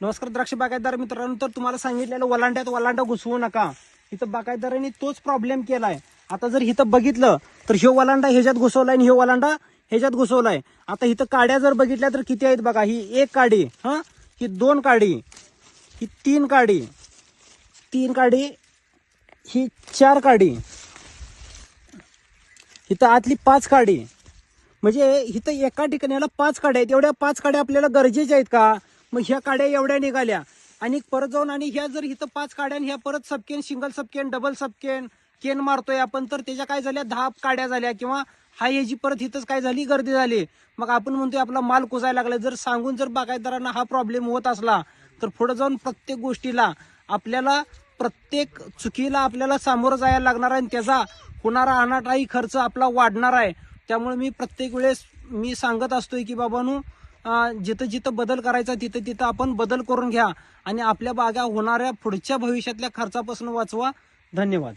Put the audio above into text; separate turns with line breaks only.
नमस्कार द्राक्ष बागायतदार मित्रांनो, तर तुम्हाला सांगितलेलं वलांड्यात वलांडा घुसवू नका. इथं बागायतदारांनी तोच प्रॉब्लेम केलाय. आता जर इथं बघितलं तर ह्यो वलांडा ह्याच्यात घुसवलाय आणि ह्यो वलांडा ह्याच्यात घुसवलाय. आता इथं काड्या जर बघितल्या तर किती आहेत बघा. ही एक काडी, ही दोन काडी, ही तीन काडी, ही चार काडी, इथं आतली पाच काडी. म्हणजे इथं एका ठिकाणी पाच काड्या आहेत. एवढ्या पाच काड्या आपल्याला गरजेच्या आहेत का? मग ह्या काड्या एवढ्या निघाल्या आणि परत जाऊन आणि ह्या जर इथं पाच काड्या ह्या परत सबकेन, सिंगल सबकेन, डबल सबकेन केन मारतोय आपण, तर त्याच्या काय झाल्या 10 काड्या झाल्या किंवा हा ह्याची परत इथंच काय झाली गर्दी झाली. मग आपण म्हणतोय आपला माल कुजायला लागला. जर सांगून जर बागायतदारांना हा प्रॉब्लेम होत असला तर पुढे जाऊन प्रत्येक गोष्टीला आपल्याला प्रत्येक चुकीला आपल्याला सामोरं जायला लागणार आहे आणि त्याचा होणारा अनाठाई खर्च आपला वाढणार आहे. त्यामुळे मी प्रत्येक वेळेस मी सांगत असतोय की बाबांनो, जिथं जिथं बदल करायचा तिथं तिथं आपण बदल करून घ्या आणि आपल्या बागा होणाऱ्या पुढच्या भविष्यातल्या खर्चापासून वाचवा. धन्यवाद.